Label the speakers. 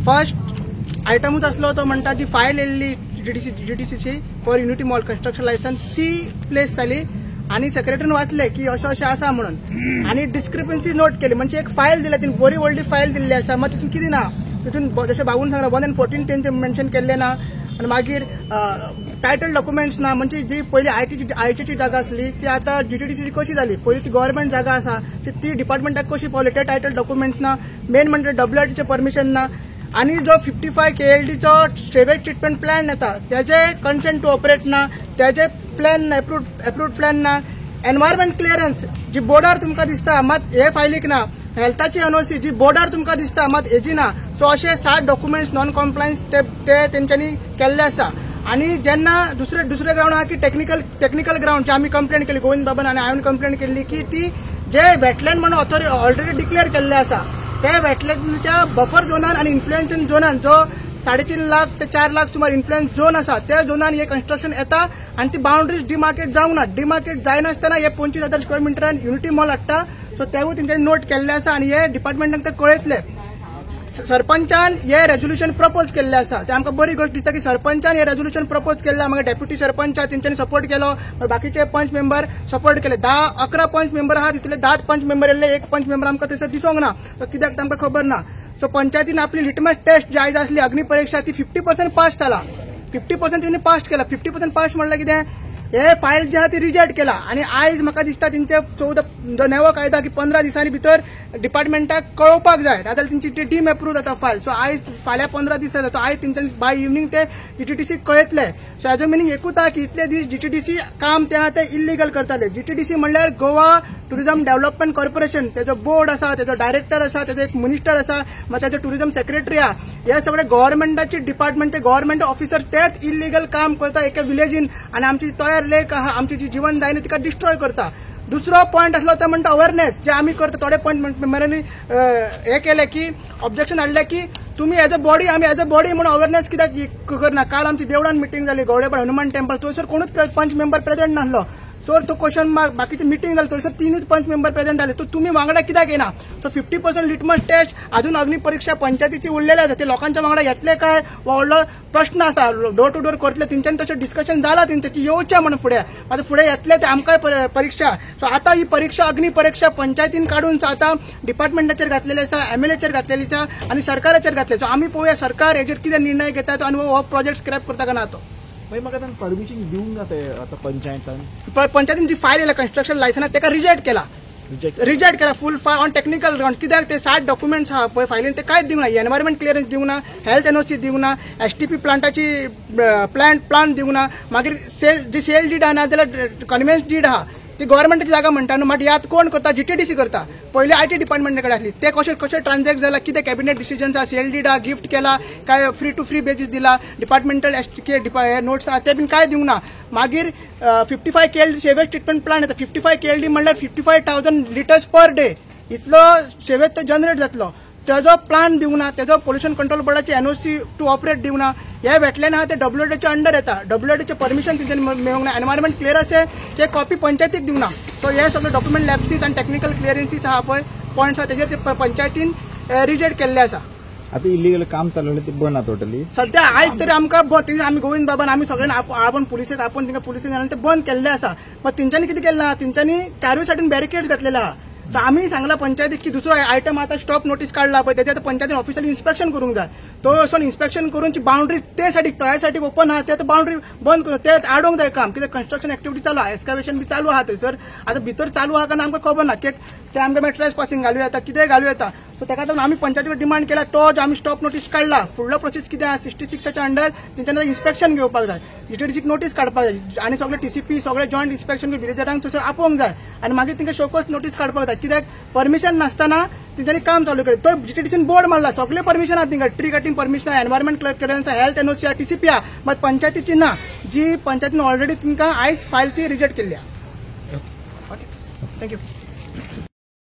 Speaker 1: first आयटमूच असलो तो म्हणटा जी फायल येयल्ली जीटीसीची for Unity Mall construction licence ती प्लेस जाली आणि सेक्रेटरीन वाचले की अशें आसा म्हणून आणि डिस्क्रिपन्सी नोट केली म्हणजे एक फायल दिल्या तिने बरी व्हडली फायल दिल्ली आसा मग तितून कितें ना तितून जशें बाबून सांगला 1 and 14 तेंचे मेन्शन केल्ले ना आणि मागीर टायटल डॉक्युमेंट्स ना म्हणजे जी पयली आयटीची जागा आसली ती आता जीटीडीसीची कशी जाली पयली ती गव्हर्नमेंट जागा आसा ती डिपार्टमेंटाक कशी पावली ते टायटल डॉक्युमेंट्स ना मेन म्हणजे WRTचे परमिशन ना आणि जो 55 KLDचो स्टेवेज ट्रीटमेंट प्लॅन येता त्याचे कन्सेंट टू ऑपरेट ना त्याचे प्लॅन अप्रूव्ड प्लॅन ना एनवायरमेंट क्लिअरन्स जी बोर्डार तुमकां दिसता मात हे फायलीक ना हेल्थाची एनओसी जी बोर्डार तुमकां दिसता मात हेजी ना सो अशे 7 डॉक्युमेंट्स नॉन कॉम्प्लायन्स ते तेंच्यांनी केल्ले आसा आणि जेन्ना दुसरे ग्राउंड आहा की टेक्निकल ग्राउंडची आमी कंप्लेंट केली गोविंद बाबान आणि हांवें कंप्लेंट केल्ली की ती जे वेटलँड म्हणून ऑलरेडी डिक्लेअर केल्ले आसा ते वेटलँडच्या बफर झोनान आणि इन्फ्लुएन्स झोनान जो 3.5 लाख ते 4 लाख सुमार इन्फ्लुएन्स झोन आसा त्या झोनान हे कन्स्ट्रक्शन येता आणि ती बाउंड्रीज डिमार्केट जावंक ना डिमार्केट जायनासतना हे 25,000 स्क्वेअर मिटरान युनिटी मॉल हाडटा सो तेवूय तेंच्यांनी नोट केल्ले आसा आणि हे डिपार्टमेंटाक ते कळयतले सरपंचान हे रेझोल्युशन प्रपोज केल्ले आसा ते आमकां बरी गोष्ट दिसता की सरपंचान हे रेझोल्युशन प्रपोज केल्ले मागीर डेप्युटी सरपंच तेंच्यांनी सपोर्ट केलो बाकीचे पंच मेंबर सपोर्ट केले 11 पंच मेंबर आहा तितले 10 पंच मेंबर येयल्ले एक पंच मेंबर आमकां थंयसर दिसोंक ना सो कित्याक तांकां खबर ना सो पंचायतीन आपली लिटमस टेस्ट जी आयज आसली अग्निपरीक्षा ती 50% पास जाला 50% तेणी पास केला 50% पास म्हणल्यार कितें हे फायल जी आहा ती रिजेक्ट केला आणि आयज म्हाका दिसता तेंचे 14 जो नवो कायदा की 15 दिसांनी भितर डिपार्टमेंटाक कळोवपाक जाय नाजाल्यार तेंची ती टीम अप्रूव्ह जाता फायल सो आयज फाल्यां 15 दीस जाता आयज तेंच्यांनी बाय इवनिंग ते जीटीडीसीक कळयतले सो हाजो मिनींग एकूच आहा की इतले दीस जीटीडीसी काम ते आहा ते इल्लीगल करताले जीटीडीसी म्हणल्यार गोवा टुरिझम डेव्हलपमेंट कॉर्पोरेशन तेजो बोर्ड आसा तेजो डायरेक्टर आसा तेजो एक मिनिस्टर आसा मागीर तेजो टुरिझम सेक्रेटरी आहा हे सगळे गव्हर्नमेंटाचे डिपार्टमेंट ते गव्हर्नमेंट ऑफिसर तेच इल्लीगल काम करता एका विलेजीन आणि आमची तयार लेक आहा आमची जी जीवन दायनी तिका डिस्ट्रॉय करता दुसरो पॉयंट असलो तो म्हणटा अवेअरनेस जे आमी करता थोडे पॉयंट मेंबरांनी हे केले की ऑब्जेक्शन हाडले की तुम्ही एज अ बॉडी आमी एज अ बॉडी म्हणून अवेअरनेस कित्याक करना काल आमची देवळान मिटींग जाली गवडेबाळ हनुमान टेम्पल थंयसर कोणूच पंच मेंबर प्रेझेंट नासलो सो तो क्वेश्चन मार्क बाकीची मिटींग जाली थंयसर 3 पंच मेंबर प्रेझेंट जाले तो तुम्ही वांगडा कित्याक येना सो 50% लिटमस टेस्ट अजून अग्निपरीक्षा पंचायतीची उरलेले आसा ते लोकांच्या वांगडा येतले काय व्हडलो प्रश्न आसा डोर टू डोर करतले तेंच्यांनी तशें डिस्कशन जाला तेंचे की येवचे म्हणून फुडें आता फुडें येतले ते आमकांय परीक्षा सो आता ही परीक्षा अग्निपरीक्षा पंचायतीन काढून आता डिपार्टमेंटाचेर घातलेली आसा MLAचेर घातलेली आसा आणि सरकाराचेर घातले सो आमी पळोवया सरकार हेजेर कितें निर्णय घेता तो आणि हो प्रोजेक्ट स्क्रॅप करता काय ना तो
Speaker 2: मागीर म्हाका ताणें परमिशन दिवंक ना ते आता पंचायतीन
Speaker 1: जी फायल येयला कन्स्ट्रक्शन लायसन्स तेका रिजेक्ट केला फुल फायल ऑन टेक्निकल ग्राउंड कित्याक ते 7 डॉक्युमेंट्स आहा पळय फायलीन ते कांयच दिवंक ना एनवायरमेंट क्लिअरन्स दिवंक ना हेल्थ एनओसी दिवंक ना STP प्लांटाची प्लांट दिवंक ना मागीर जी सेल डीड आहा ना जाल्यार कन्व्हेन्स डीड आहा ती गव्हर्नमेंटाची जागा म्हणटा न्हू मागीर याद कोण करता जीटीडीसी करता पयली IT डिपार्टमेंटा कडेन आसली ते कशें ट्रान्झॅक्ट जाला कितें कॅबिनेट डिसिजन्स आहा सेल डीड आहा गिफ्ट केला काय फ्री टू फ्री बेजीस दिला डिपार्टमेंटल नोट्स आहा ते बीन काय दिवंक ना मागीर 55 KLD सेवेज ट्रीटमेंट प्लांट येता 55 KLD म्हणल्यार 55,000 लिटर्स पर डे इतलो सेवेज तो जनरेट जातलो तेजो प्लान दिवंक ना तेजो पोल्युशन कंट्रोल बोर्डाची NOC टू ऑपरेट दिवंक ना हे वेटलँड आहा ते WRTच्या अंडर येता WRTचे परमिशन तेंच्यांनी मेळोंक ना एनवायरमेंट क्लिअरन्स ते कॉपी पंचायतीक दिवंक ना सो हे सगळे डॉक्युमेंट लॅप्सीस आनी टेक्निकल क्लिअरन्सीस आहा पळय पॉयंट्स आहा तेजेर ते पंचायतीन रिजेक्ट केल्ले आसा
Speaker 2: आता इल्लीगल काम चालवलें ते बंद आहा टोटली
Speaker 1: सध्या आयज तरी आमकां आमी गोविंद बाबान आमी सगळ्यांनी आपण पुलिसेक तांकां पुलिसेन ते बंद केल्ले आसा पण तेंच्यांनी कितें केलें ना तेंच्यांनी चारूय सायडीन बॅरिकेड्स घातलेले आहा सो आमी सांगला पंचायतीक की दुसरो आयटम आता स्टॉप नोटीस काढला पळय तेचे आता पंचायतीन ऑफिशियली इन्स्पेक्शन करूंक जाय तो वचून इन्स्पेक्शन करून बाउंड्री ते सायडीक त्या सायडीक ओपन आहा ते आता बाउंड्री बंद करून ते आडोवंक जाय काम कित्याक कन्स्ट्रक्शन एक्टिविटी चालू आहा एक्सकावेशन बी चालू आहा थंयसर आता भितर चालू आहा काय आमकां खबर ना की ते आमकां मागीर ट्रेस पासिंग घालूं येता कितेंय घालूं येता सो ताका लागून आमी पंचायतीवर डिमांड केला तो जो आमी स्टॉप नोटीस काढला फुडलो प्रोसेस कितें आहा 66च्या अंडर तेंच्यांनी इन्स्पेक्शन घेवपाक जाय जीटीडीसीक नोटीस काडपाक जाय आनी सगळे TCP सगळे जॉयंट इन्स्पेक्शन विलेजरांक थंयसर आपोवंक जाय आनी मागीर तांकां शोकोस नोटीस काडपाक जाय कित्याक परमिशन नासतना तेंच्यांनी काम चालू केलें तो जीटीडीसीन बोर्ड मारला सगळे परमिशन आहा तिंगा tree cutting permission environment clearance health NOC TCP आहा मात पंचायतीची ना जी पंचायतीन ऑलरेडी तिंका आयज फायल ती रिजेक्ट केल्ली आहा थँक्यू